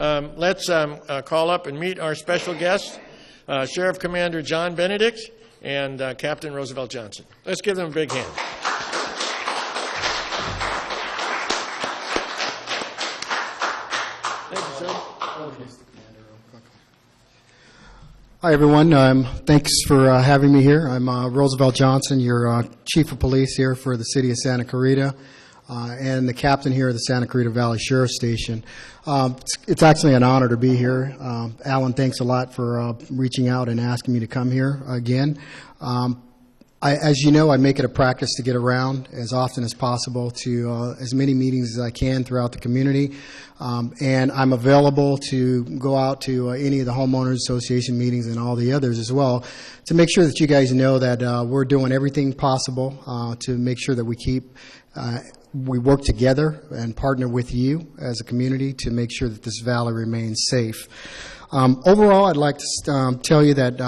Let's call up and meet our special guests, Sheriff Commander John Benedict and Captain Roosevelt Johnson. Let's give them a big hand. Thank you, sir. Hi, everyone. Thanks for having me here. I'm Roosevelt Johnson, your Chief of Police here for the City of Santa Clarita, and the captain here at the Santa Clarita Valley Sheriff Station. It's actually an honor to be here. Alan, thanks a lot for reaching out and asking me to come here again. As you know, I make it a practice to get around as often as possible to as many meetings as I can throughout the community. And I'm available to go out to any of the homeowners association meetings and all the others as well to make sure that you guys know that we're doing everything possible to make sure that we work together and partner with you as a community to make sure that this valley remains safe. Overall, I'd like to tell you that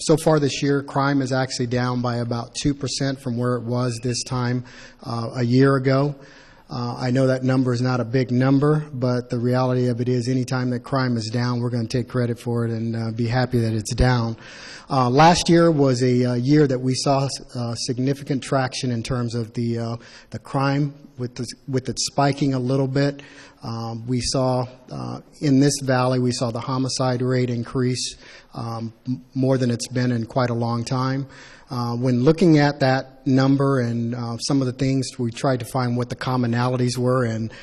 so far this year, crime is actually down by about 2% from where it was this time a year ago. I know that number is not a big number, but the reality of it is anytime that crime is down, we're going to take credit for it and be happy that it's down. Last year was a year that we saw significant traction in terms of the crime with it spiking a little bit. We saw in this valley, we saw the homicide rate increase more than it's been in quite a long time. When looking at that number and some of the things, we tried to find what the commonalities were and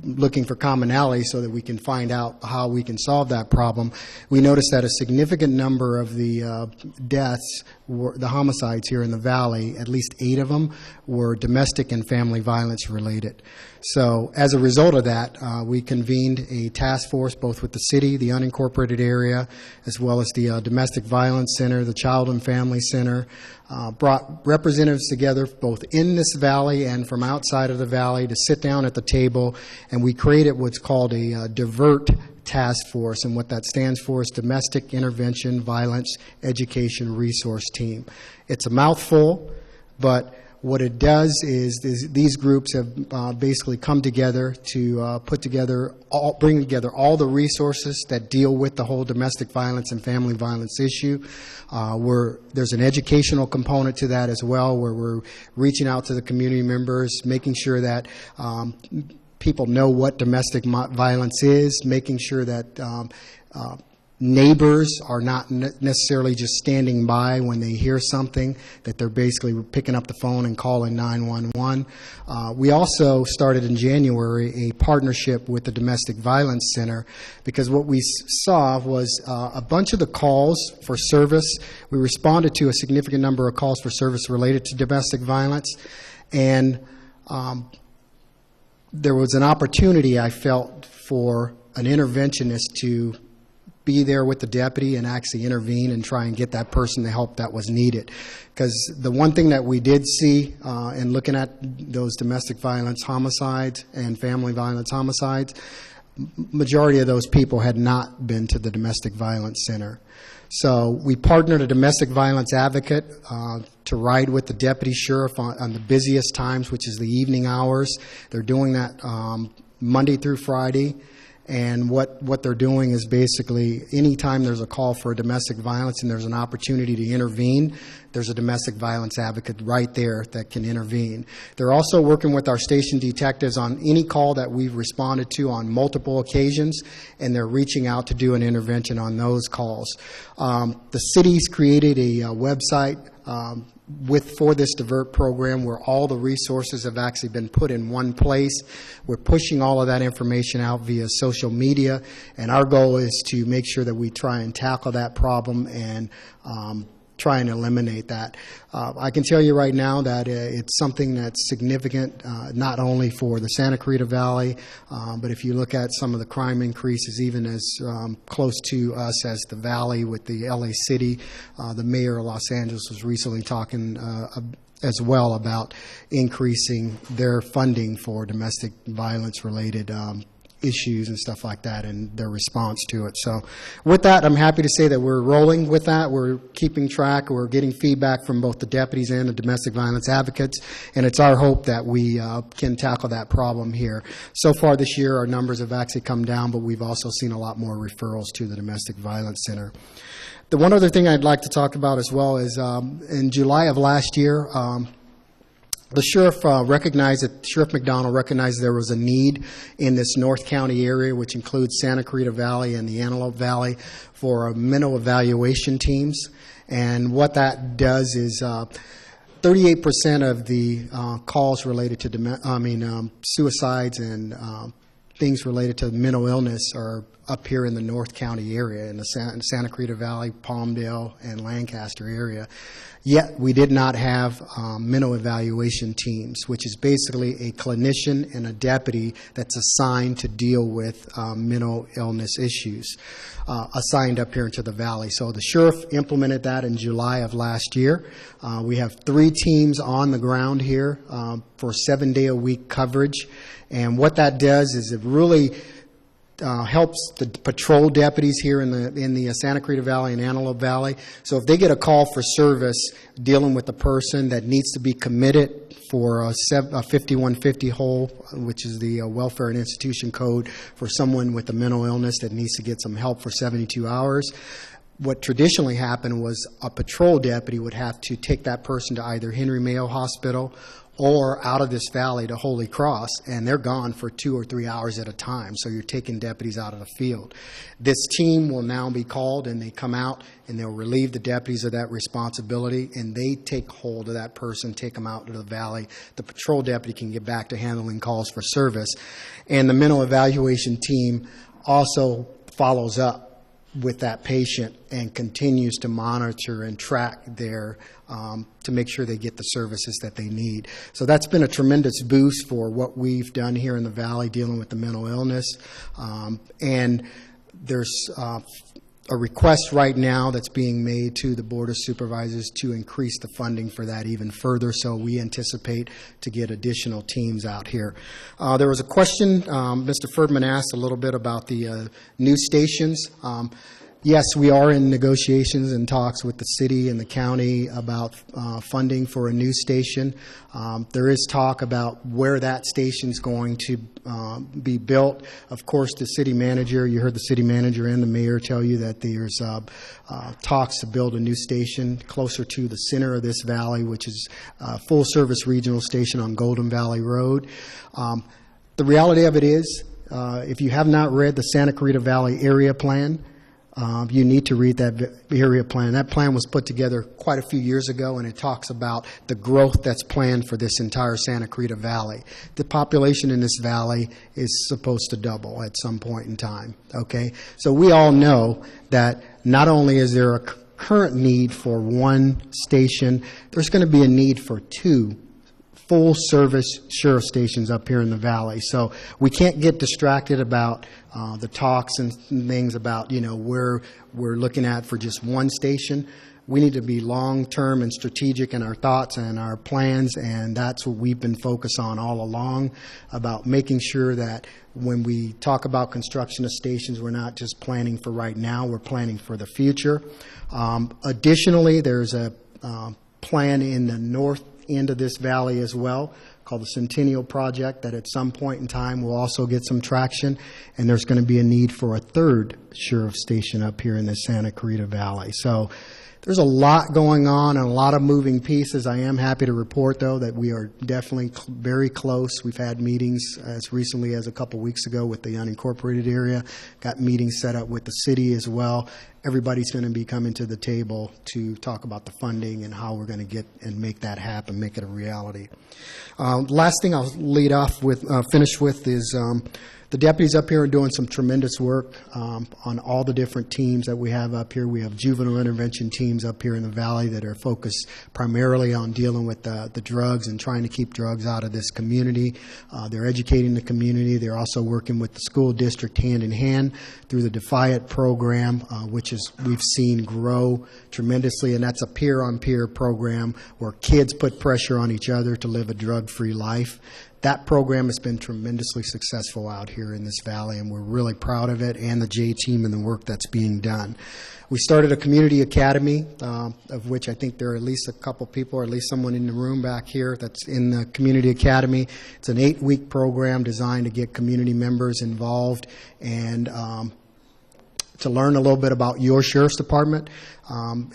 looking for commonality so that we can find out how we can solve that problem. We noticed that a significant number of the deaths, the homicides here in the valley, at least 8 of them, were domestic and family violence related. So as a result of that, we convened a task force both with the city, the unincorporated area, as well as the Domestic Violence Center, the Child and Family Center, brought representatives together both in this valley and from outside of the valley to sit down at the table, and we created what's called a DIVERT task force, and what that stands for is Domestic Intervention Violence Education Resource Team. It's a mouthful, but what it does is these groups have basically come together to bring together all the resources that deal with the whole domestic violence and family violence issue. There's an educational component to that as well, where we're reaching out to the community members, making sure that people know what domestic violence is, making sure that neighbors are not necessarily just standing by when they hear something, that they're basically picking up the phone and calling 911. We also started in January a partnership with the Domestic Violence Center, because what we saw was a bunch of the calls for service. We responded to a significant number of calls for service related to domestic violence, and there was an opportunity, I felt, for an interventionist to be there with the deputy and actually intervene and try and get that person the help that was needed. Because the one thing that we did see in looking at those domestic violence homicides and family violence homicides, majority of those people had not been to the Domestic Violence Center. So we partnered a domestic violence advocate to ride with the deputy sheriff on the busiest times, which is the evening hours. They're doing that Monday through Friday. And what they're doing is basically anytime there's a call for domestic violence and there's an opportunity to intervene, there's a domestic violence advocate right there that can intervene. They're also working with our station detectives on any call that we've responded to on multiple occasions, and they're reaching out to do an intervention on those calls. The city's created a website for this DIVERT program where all the resources have actually been put in one place. We're pushing all of that information out via social media, and our goal is to make sure that we try and tackle that problem and try and eliminate that. I can tell you right now that it's something that's significant, not only for the Santa Clarita Valley, but if you look at some of the crime increases, even as close to us as the Valley with the LA City, the mayor of Los Angeles was recently talking as well about increasing their funding for domestic violence related issues and stuff like that and their response to it. So with that, I'm happy to say that we're rolling with that. We're keeping track. We're getting feedback from both the deputies and the domestic violence advocates, and it's our hope that we can tackle that problem here. So far this year, our numbers have actually come down, but we've also seen a lot more referrals to the Domestic Violence Center. The one other thing I'd like to talk about as well is in July of last year, the sheriff Sheriff McDonald recognized there was a need in this North County area, which includes Santa Clarita Valley and the Antelope Valley, for mental evaluation teams. And what that does is 38% of the calls related to suicides and things related to mental illness are up here in the North County area, in the Santa Clarita Valley, Palmdale, and Lancaster area. Yet we did not have mental evaluation teams, which is basically a clinician and a deputy that's assigned to deal with mental illness issues, assigned up here into the valley. So the sheriff implemented that in July of last year. We have 3 teams on the ground here for 7-day-a-week coverage. And what that does is it really helps the patrol deputies here in the Santa Clarita Valley and Antelope Valley. So if they get a call for service dealing with a person that needs to be committed for a 5150 hole, which is the Welfare and Institution Code for someone with a mental illness that needs to get some help for 72 hours, what traditionally happened was a patrol deputy would have to take that person to either Henry Mayo Hospital or out of this valley to Holy Cross, and they're gone for 2 or 3 hours at a time, so you're taking deputies out of the field. This team will now be called, and they come out, and they'll relieve the deputies of that responsibility, and they take hold of that person, take them out to the valley. The patrol deputy can get back to handling calls for service, and the mental evaluation team also follows up with that patient and continues to monitor and track their to make sure they get the services that they need. So that's been a tremendous boost for what we've done here in the Valley dealing with the mental illness. And there's a request right now that's being made to the Board of Supervisors to increase the funding for that even further, so we anticipate to get additional teams out here. There was a question, Mr. Ferdman asked a little bit about the news stations. Yes, we are in negotiations and talks with the city and the county about funding for a news station. There is talk about where that station's going to be built. Of course, the city manager, you heard the city manager and the mayor tell you that there's talks to build a new station closer to the center of this valley, which is a full-service regional station on Golden Valley Road. The reality of it is, if you have not read the Santa Clarita Valley Area Plan, you need to read that area plan. That plan was put together quite a few years ago, and it talks about the growth that's planned for this entire Santa Clarita Valley. The population in this valley is supposed to double at some point in time, okay? So we all know that not only is there a current need for one station, there's going to be a need for 2 full-service sheriff stations up here in the valley. So we can't get distracted about the talks and things about, where we're looking at for just one station. We need to be long-term and strategic in our thoughts and our plans, and that's what we've been focused on all along, about making sure that when we talk about construction of stations, we're not just planning for right now, we're planning for the future. Additionally, there's a plan in the north end of this valley as well, called the Centennial Project, that at some point in time will also get some traction, and there's going to be a need for a 3rd sheriff station up here in the Santa Clarita Valley. So there's a lot going on and a lot of moving pieces. I am happy to report, though, that we are definitely very close. We've had meetings as recently as a couple weeks ago with the unincorporated area, got meetings set up with the city as well. Everybody's going to be coming to the table to talk about the funding and how we're going to get and make that happen, make it a reality. Last thing I'll finish with is the deputies up here are doing some tremendous work on all the different teams that we have up here. We have juvenile intervention teams up here in the valley that are focused primarily on dealing with the drugs and trying to keep drugs out of this community. They're educating the community. They're also working with the school district hand in hand through the Defiant program, which we've seen grow tremendously, and that's a peer-on-peer program where kids put pressure on each other to live a drug-free life. that program has been tremendously successful out here in this valley, and we're really proud of it and the J team and the work that's being done. We started a community academy, of which I think there are at least a couple people, or at least someone in the room back here that's in the community academy. It's an 8-week program designed to get community members involved and to learn a little bit about your sheriff's department.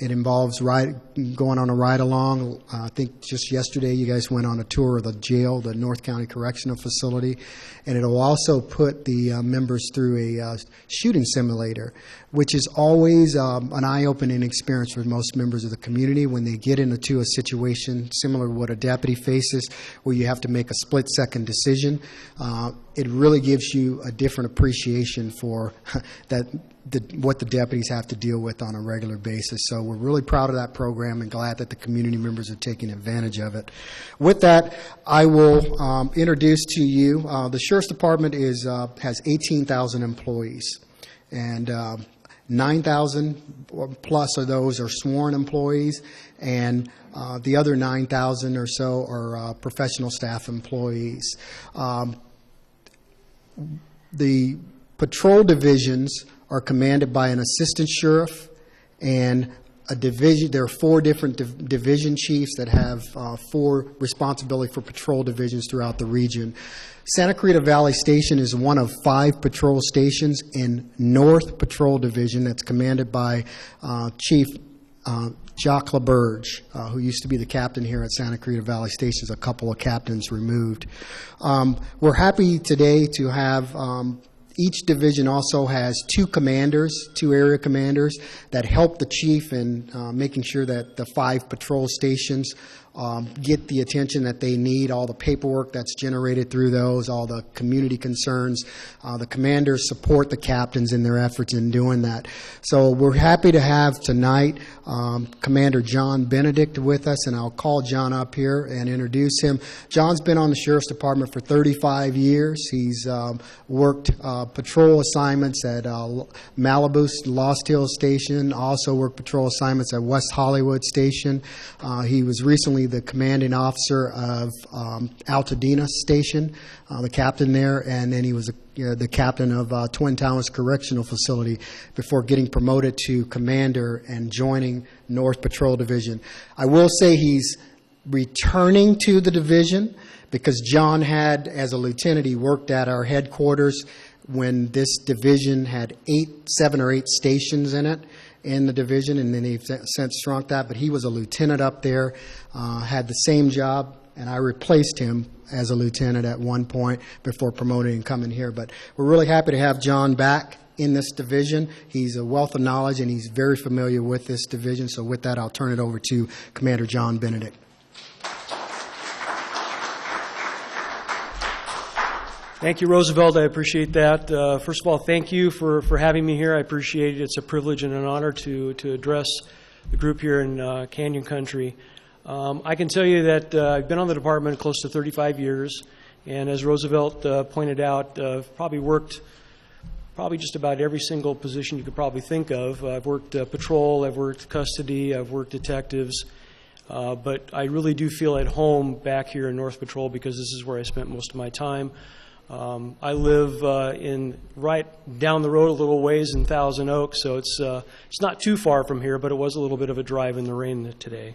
It involves going on a ride-along. I think just yesterday you guys went on a tour of the jail, the North County Correctional Facility, and it'll also put the members through a shooting simulator, which is always an eye-opening experience for most members of the community when they get into a situation similar to what a deputy faces, where you have to make a split-second decision. It really gives you a different appreciation for what the deputies have to deal with on a regular basis. So we're really proud of that program and glad that the community members are taking advantage of it. With that, I will introduce to you, the Sheriff's Department has 18,000 employees, and 9,000 plus of those are sworn employees, and the other 9,000 or so are professional staff employees. The patrol divisions are commanded by an assistant sheriff and a division. There are 4 different division chiefs that have 4 responsibility for patrol divisions throughout the region. Santa Clarita Valley Station is one of 5 patrol stations in North Patrol Division that's commanded by Chief Jacques LaBerge, who used to be the captain here at Santa Clarita Valley Station, a couple of captains removed. We're happy today to have each division also has 2 commanders, 2 area commanders that help the chief in making sure that the 5 patrol stations get the attention that they need, all the paperwork that's generated through those, all the community concerns. The commanders support the captains in their efforts in doing that. So we're happy to have tonight Commander John Benedict with us, and I'll call John up here and introduce him. John's been on the Sheriff's Department for 35 years. He's worked patrol assignments at Malibu Lost Hills Station, also worked patrol assignments at West Hollywood Station. He was recently the commanding officer of Altadena Station, the captain there, and then he was the captain of Twin Towers Correctional Facility before getting promoted to commander and joining North Patrol Division. I will say he's returning to the division because John had, as a lieutenant, he worked at our headquarters when this division had 7 or 8 stations in it, in the division, and then they've since shrunk that, but he was a lieutenant up there, had the same job, and I replaced him as a lieutenant at one point before promoting and coming here. But we're really happy to have John back in this division. He's a wealth of knowledge, and he's very familiar with this division. So with that, I'll turn it over to Commander John Benedict. Thank you, Roosevelt. I appreciate that. First of all, thank you for having me here. I appreciate it. It's a privilege and an honor to address the group here in Canyon Country. I can tell you that I've been on the department close to 35 years, and as Roosevelt pointed out, probably worked just about every single position you could probably think of. I've worked patrol, I've worked custody, I've worked detectives, but I really do feel at home back here in North Patrol because this is where I spent most of my time. I live right down the road a little ways in Thousand Oaks, so it's not too far from here, but it was a little bit of a drive in the rain today.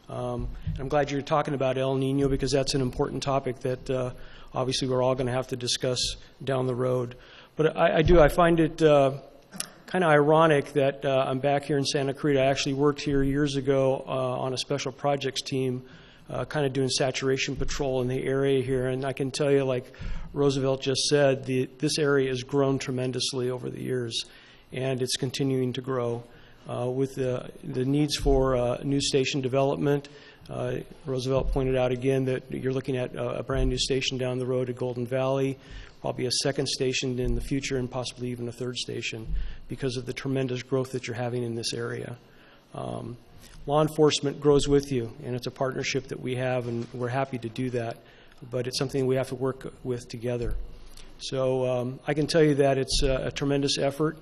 I'm glad you're talking about El Nino because that's an important topic that obviously we're all going to have to discuss down the road. But I find it kind of ironic that I'm back here in Santa Clarita. I actually worked here years ago on a special projects team kind of doing saturation patrol in the area here, and I can tell you, like Roosevelt just said, this area has grown tremendously over the years, and it's continuing to grow with the needs for new station development. Roosevelt pointed out again that you're looking at a brand new station down the road at Golden Valley, probably a second station in the future, and possibly even a third station because of the tremendous growth that you're having in this area. Law enforcement grows with you, and it's a partnership that we have, and we're happy to do that, but it's something we have to work with together. So I can tell you that it's a tremendous effort.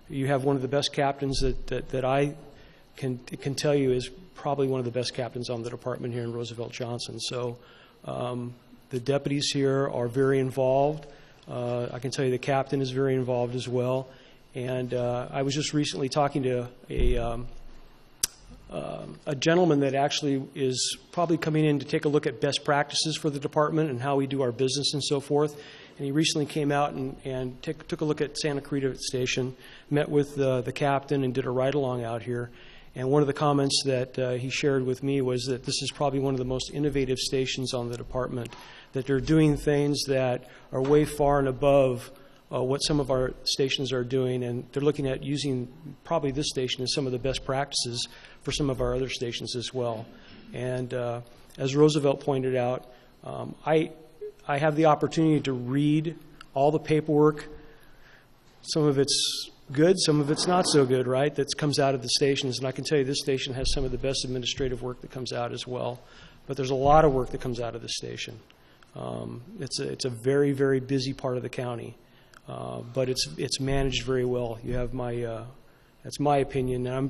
You have one of the best captains that I can tell you is probably one of the best captains on the department here in Roosevelt Johnson. So The deputies here are very involved. I can tell you the captain is very involved as well. And I was just recently talking to a gentleman that actually is probably coming in to take a look at best practices for the department and how we do our business and so forth. And he recently came out and took a look at Santa Clarita Station, met with the captain and did a ride-along out here. And one of the comments that he shared with me was that this is probably one of the most innovative stations on the department, that they're doing things that are way far and above what some of our stations are doing, and they're looking at using probably this station as some of the best practices for some of our other stations as well. And as Roosevelt pointed out, I have the opportunity to read all the paperwork. Some of it's good, some of it's not so good, right, that comes out of the stations. And I can tell you this station has some of the best administrative work that comes out as well. But there's a lot of work that comes out of the station. It's a very, very busy part of the county. But it's managed very well. You have that's my opinion, and I'm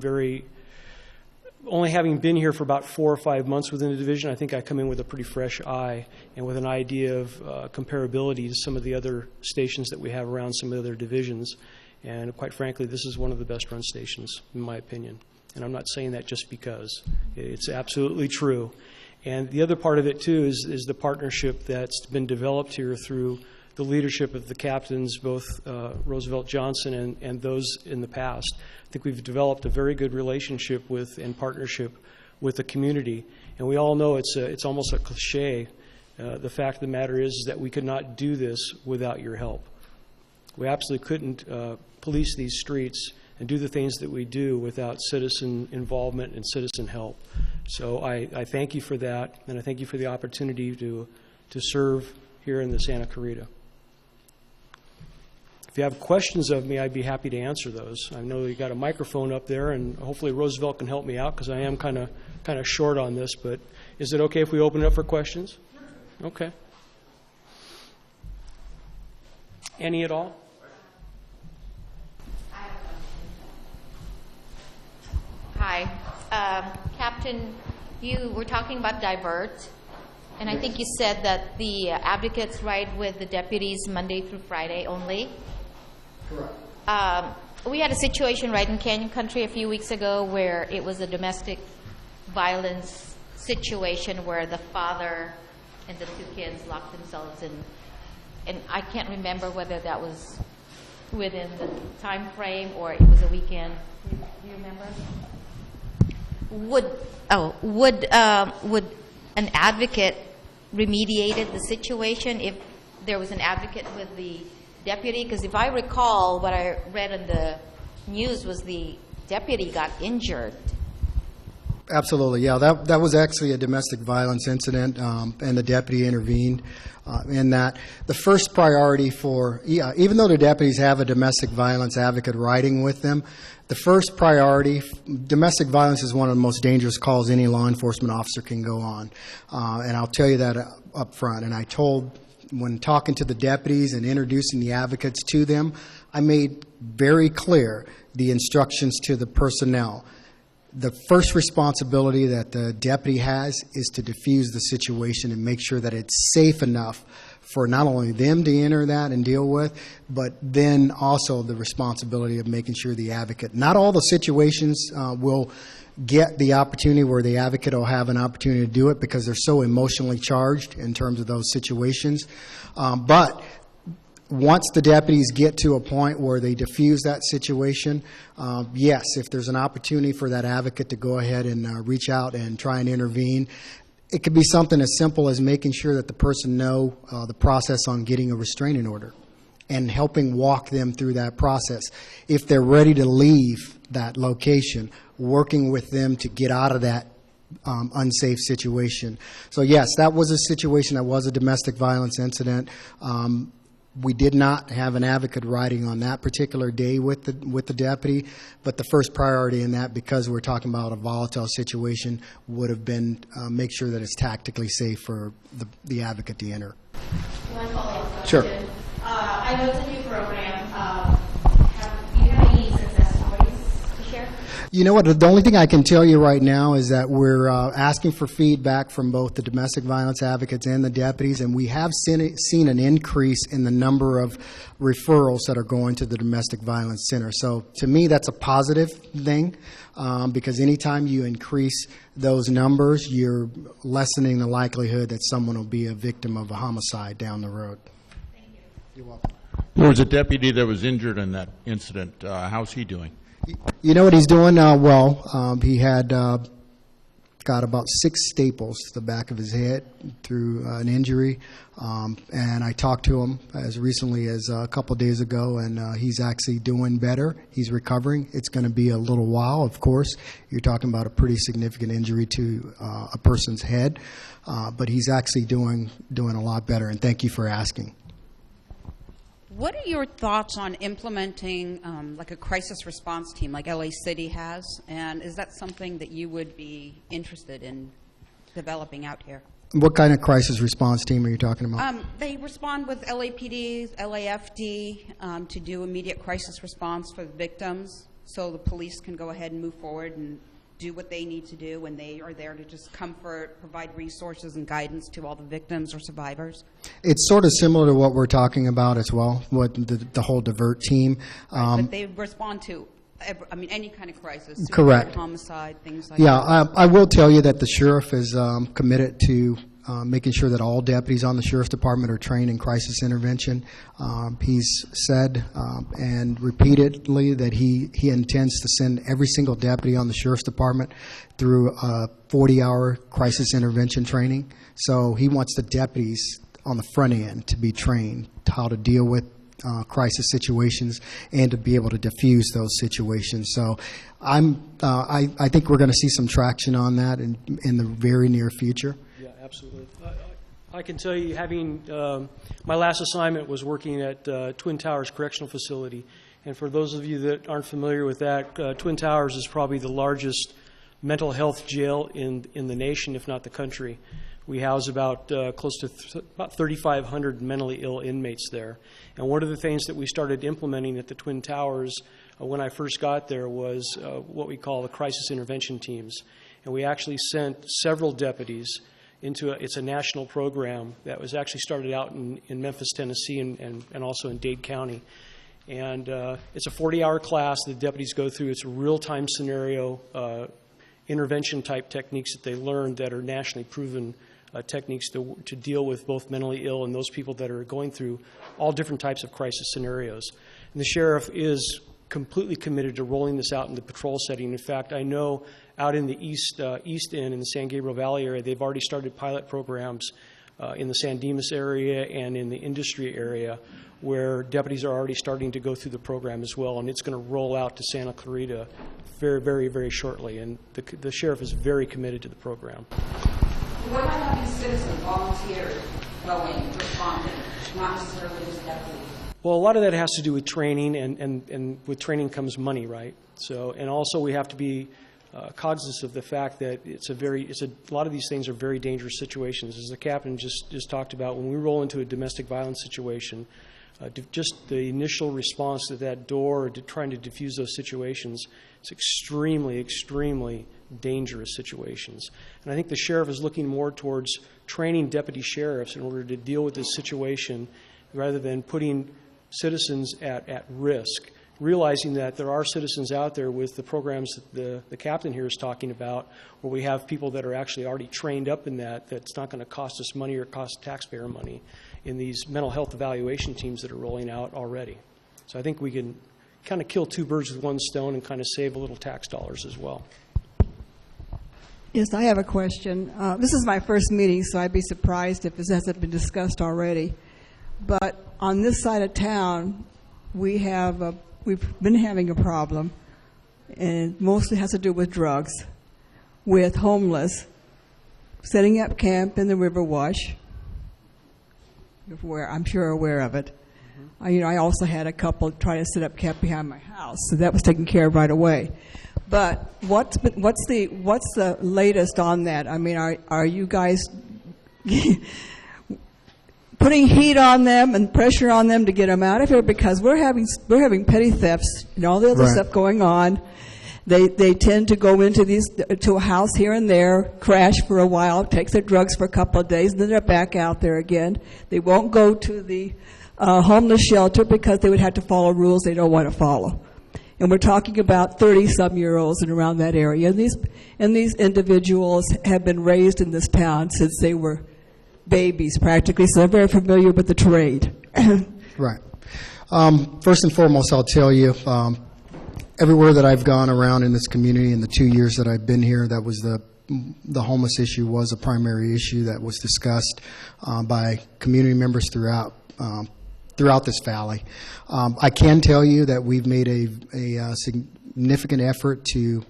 only having been here for about 4 or 5 months within the division, I think I come in with a pretty fresh eye and with an idea of comparability to some of the other stations that we have around some of the other divisions. And quite frankly, this is one of the best run stations, in my opinion. And I'm not saying that just because. It's absolutely true. And the other part of it, too, is the partnership that's been developed here through the leadership of the captains, both Roosevelt Johnson and those in the past. I think we've developed a very good relationship with and partnership with the community. And we all know it's almost a cliche. The fact of the matter is that we could not do this without your help. We absolutely couldn't police these streets and do the things that we do without citizen involvement and citizen help. So I thank you for that, and I thank you for the opportunity to serve here in the Santa Clarita. If you have questions of me, I'd be happy to answer those. I know you got a microphone up there, and hopefully Roosevelt can help me out because I am kind of short on this. But is it okay if we open it up for questions? Okay. Any at all? Hi. Captain, you were talking about divert, and I think you said that the advocates ride with the deputies Monday through Friday only. Correct. We had a situation right in Canyon Country a few weeks ago where it was a domestic violence situation where the father and the 2 kids locked themselves in. And I can't remember whether that was within the time frame or it was a weekend. Do you remember? Would an advocate remediated the situation if there was an advocate with the deputy? Because if I recall, what I read in the news was the deputy got injured. Absolutely, yeah. That was actually a domestic violence incident, and the deputy intervened in that. The first priority even though the deputies have a domestic violence advocate riding with them, the first priority, domestic violence is one of the most dangerous calls any law enforcement officer can go on. And I'll tell you that up front. And I told, when talking to the deputies and introducing the advocates to them, I made very clear the instructions to the personnel. The first responsibility that the deputy has is to defuse the situation and make sure that it's safe enough for not only them to enter that and deal with, but then also the responsibility of making sure the advocate. Not all the situations will get the opportunity where the advocate will have an opportunity to do it because they're so emotionally charged in terms of those situations. But once the deputies get to a point where they diffuse that situation, yes, if there's an opportunity for that advocate to go ahead and reach out and try and intervene, it could be something as simple as making sure that the person know the process on getting a restraining order and helping walk them through that process. If they're ready to leave that location, working with them to get out of that unsafe situation. So yes, that was a situation that was a domestic violence incident. We did not have an advocate riding on that particular day with the deputy, but the first priority in that, because we're talking about a volatile situation, would have been make sure that it's tactically safe for the advocate to enter. One follow-up question. Sure. I know it's a new program. Do you have any success stories to share? You know what, the only thing I can tell you right now is that we're asking for feedback from both the domestic violence advocates and the deputies, and we have seen an increase in the number of referrals that are going to the domestic violence center. So to me, that's a positive thing, because anytime you increase those numbers, you're lessening the likelihood that someone will be a victim of a homicide down the road. Thank you. You're welcome. There was a deputy that was injured in that incident. How's he doing? You know what he's doing? Well, he had got about 6 staples to the back of his head through an injury, and I talked to him as recently as a couple of days ago, and he's actually doing better. He's recovering. It's going to be a little while, of course. You're talking about a pretty significant injury to a person's head, but he's actually doing a lot better, and thank you for asking. What are your thoughts on implementing like a crisis response team like LA City has? And is that something that you would be interested in developing out here? What kind of crisis response team are you talking about? They respond with LAPD, LAFD to do immediate crisis response for the victims, so the police can go ahead and move forward and do what they need to do when they are there to just comfort, provide resources and guidance to all the victims or survivors. It's sort of similar to what we're talking about as well, what the whole divert team. But they respond to, any kind of crisis. Suicide, Correct. Homicide, things like Yeah, that. I will tell you that the sheriff is committed to making sure that all deputies on the sheriff's department are trained in crisis intervention. He's said and repeatedly that he intends to send every single deputy on the sheriff's department through a 40-hour crisis intervention training. So he wants the deputies on the front end to be trained how to deal with crisis situations and to be able to diffuse those situations. So I think we're going to see some traction on that in the very near future. Yeah, absolutely. I can tell you, having my last assignment was working at Twin Towers Correctional Facility, and for those of you that aren't familiar with that, Twin Towers is probably the largest mental health jail in the nation, if not the country. We house about close to about 3,500 mentally ill inmates there. And one of the things that we started implementing at the Twin Towers when I first got there was what we call the crisis intervention teams. And we actually sent several deputies into it's a national program that was actually started out in Memphis, Tennessee, and also in Dade County. And it's a 40-hour class the deputies go through. It's a real-time scenario intervention type techniques that they learn that are nationally proven techniques to deal with both mentally ill and those people that are going through all different types of crisis scenarios. And the sheriff is completely committed to rolling this out in the patrol setting. In fact, I know out in the East End in the San Gabriel Valley area, they've already started pilot programs in the San Dimas area and in the industry area where deputies are already starting to go through the program as well, and it's going to roll out to Santa Clarita very, very, very shortly. And the sheriff is very committed to the program. What about having citizens, volunteers, going, responding, not necessarily just deputies? Well, a lot of that has to do with training, and with training comes money, right? So, and also we have to be cognizant of the fact that a lot of these things are very dangerous situations. As the captain just talked about, when we roll into a domestic violence situation, just the initial response to that door, to trying to diffuse those situations, it's extremely, extremely dangerous situations. And I think the sheriff is looking more towards training deputy sheriffs in order to deal with this situation rather than putting citizens at risk, realizing that there are citizens out there with the programs that the captain here is talking about, where we have people that are actually already trained up in that's not going to cost us money or cost taxpayer money in these mental health evaluation teams that are rolling out already. So I think we can kind of kill 2 birds with 1 stone and kind of save a little tax dollars as well. Yes, I have a question. This is my first meeting, so I'd be surprised if this hasn't been discussed already. But on this side of town, we've been having a problem, and it mostly has to do with drugs, with homeless setting up camp in the River Wash. I'm sure aware of it. I also had a couple try to set up camp behind my house, so that was taken care of right away. But what's the latest on that? I mean, are you guys putting heat on them and pressure on them to get them out of here? Because we're having petty thefts and all the other Right. stuff going on, They tend to go into to a house here and there, crash for a while, take their drugs for a couple of days, and then they're back out there again. They won't go to the homeless shelter because they would have to follow rules they don't want to follow. And we're talking about 30-some-year-olds and around that area. And these individuals have been raised in this town since they were babies, practically, so they're very familiar with the trade. Right. First and foremost, I'll tell you, everywhere that I've gone around in this community in the 2 years that I've been here, that was the homeless issue was a primary issue that was discussed by community members throughout this valley. I can tell you that we've made a significant effort to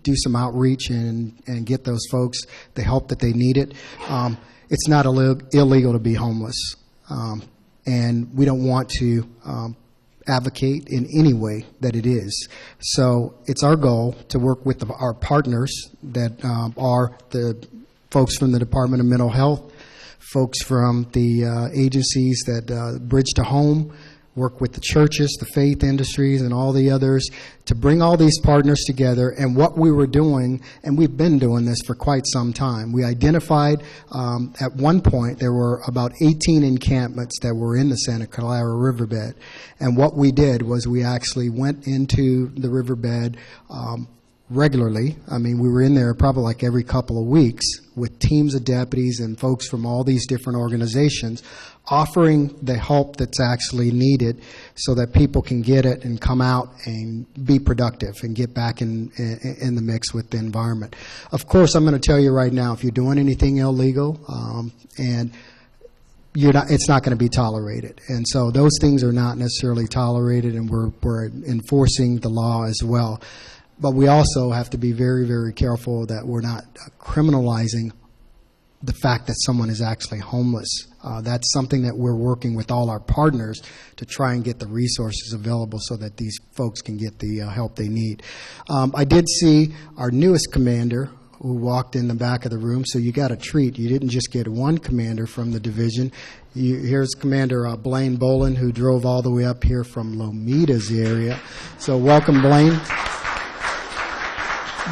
do some outreach and get those folks the help that they needed. It's not illegal to be homeless, and we don't want to advocate in any way that it is. So it's our goal to work with our partners that are the folks from the Department of Mental Health, folks from the agencies that Bridge to Home, work with the churches, the faith industries, and all the others to bring all these partners together. And what we were doing, and we've been doing this for quite some time, we identified at one point there were about 18 encampments that were in the Santa Clara riverbed. And what we did was we actually went into the riverbed regularly. I mean, we were in there probably like every couple of weeks with teams of deputies and folks from all these different organizations offering the help that's actually needed so that people can get it and come out and be productive and get back in the mix with the environment. Of course, I'm going to tell you right now, if you're doing anything illegal and it's not going to be tolerated. And so those things are not necessarily tolerated, and we're enforcing the law as well. But we also have to be very, very careful that we're not criminalizing the fact that someone is actually homeless. That's something that we're working with all our partners to try and get the resources available so that these folks can get the help they need. I did see our newest commander who walked in the back of the room, so you got a treat. You didn't just get one commander from the division. Here's Commander Blaine Bolin, who drove all the way up here from Lomitas area. So welcome, Blaine.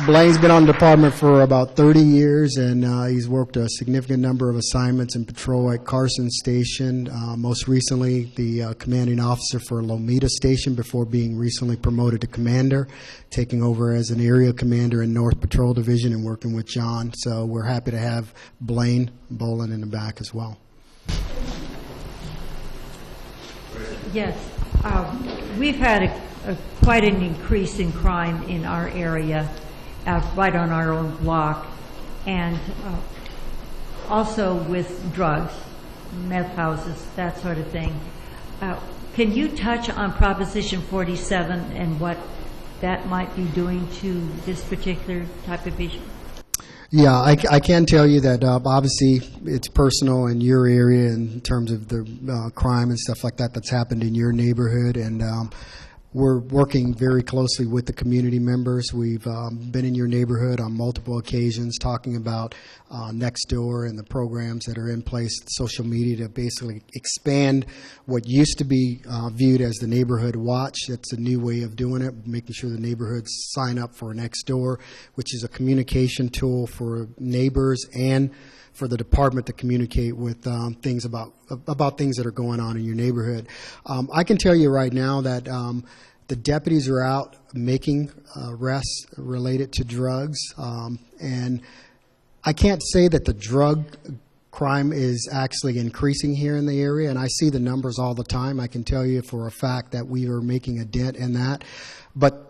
Blaine's been on the department for about 30 years, and he's worked a significant number of assignments in patrol at Carson Station, most recently the commanding officer for Lomita Station before being recently promoted to commander, taking over as an area commander in North Patrol Division and working with John. So we're happy to have Blaine Bolin in the back as well. Yes, we've had quite an increase in crime in our area, right on our own block, and also with drugs, meth houses, that sort of thing. Can you touch on Proposition 47 and what that might be doing to this particular type of issue? Yeah, I can tell you that obviously it's personal in your area in terms of the crime and stuff like that that's happened in your neighborhood, and we're working very closely with the community members. We've been in your neighborhood on multiple occasions talking about Nextdoor and the programs that are in place, social media, to basically expand what used to be viewed as the neighborhood watch. That's a new way of doing it, making sure the neighborhoods sign up for Nextdoor, which is a communication tool for neighbors and for the department to communicate with things about things that are going on in your neighborhood. I can tell you right now that the deputies are out making arrests related to drugs, and I can't say that the drug crime is actually increasing here in the area, and I see the numbers all the time. I can tell you for a fact that we are making a dent in that. But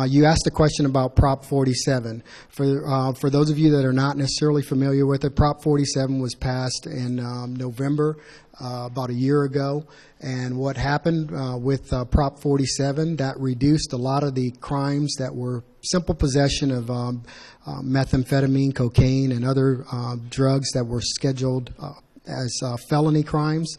you asked a question about Prop 47. For those of you that are not necessarily familiar with it, Prop 47 was passed in November, about a year ago. And what happened with Prop 47, that reduced a lot of the crimes that were simple possession of methamphetamine, cocaine, and other drugs that were scheduled as felony crimes,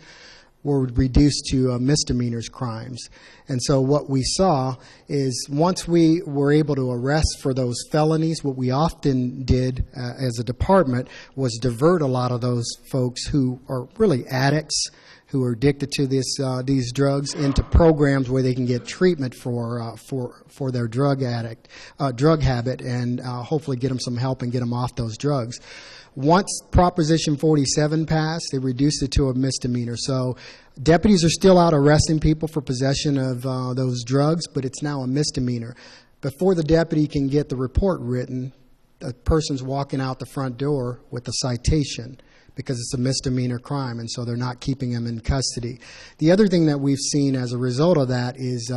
were reduced to misdemeanors crimes. And so what we saw is once we were able to arrest for those felonies, what we often did as a department was divert a lot of those folks who are really addicts, who are addicted to these drugs into programs where they can get treatment for their drug habit, and hopefully get them some help and get them off those drugs. Once Proposition 47 passed, they reduced it to a misdemeanor. So deputies are still out arresting people for possession of those drugs, but it's now a misdemeanor. Before the deputy can get the report written, a person's walking out the front door with a citation because it's a misdemeanor crime, and so they're not keeping them in custody. The other thing that we've seen as a result of that is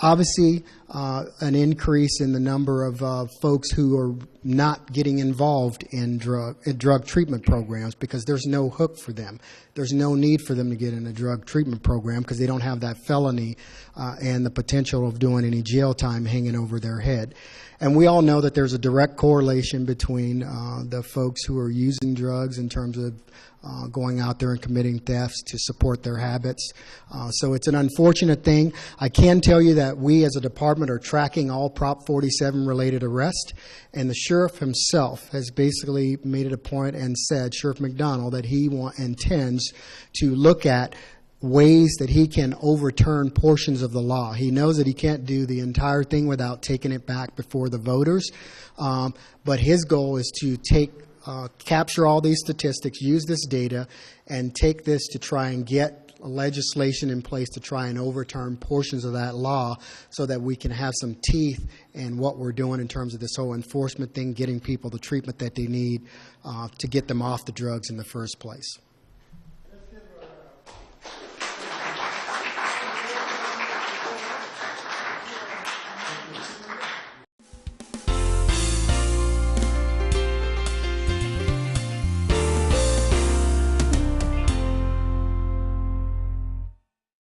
obviously an increase in the number of folks who are not getting involved in drug treatment programs because there's no hook for them. There's no need for them to get in a drug treatment program because they don't have that felony and the potential of doing any jail time hanging over their head. And we all know that there's a direct correlation between the folks who are using drugs in terms of going out there and committing thefts to support their habits. So it's an unfortunate thing. I can tell you that we as a department are tracking all Prop 47 related arrests, and the sheriff himself has basically made it a point and said, Sheriff McDonald, that he intends to look at ways that he can overturn portions of the law. He knows that he can't do the entire thing without taking it back before the voters, but his goal is to capture all these statistics, use this data, and take this to try and get legislation in place to try and overturn portions of that law so that we can have some teeth in what we're doing in terms of this whole enforcement thing, getting people the treatment that they need to get them off the drugs in the first place.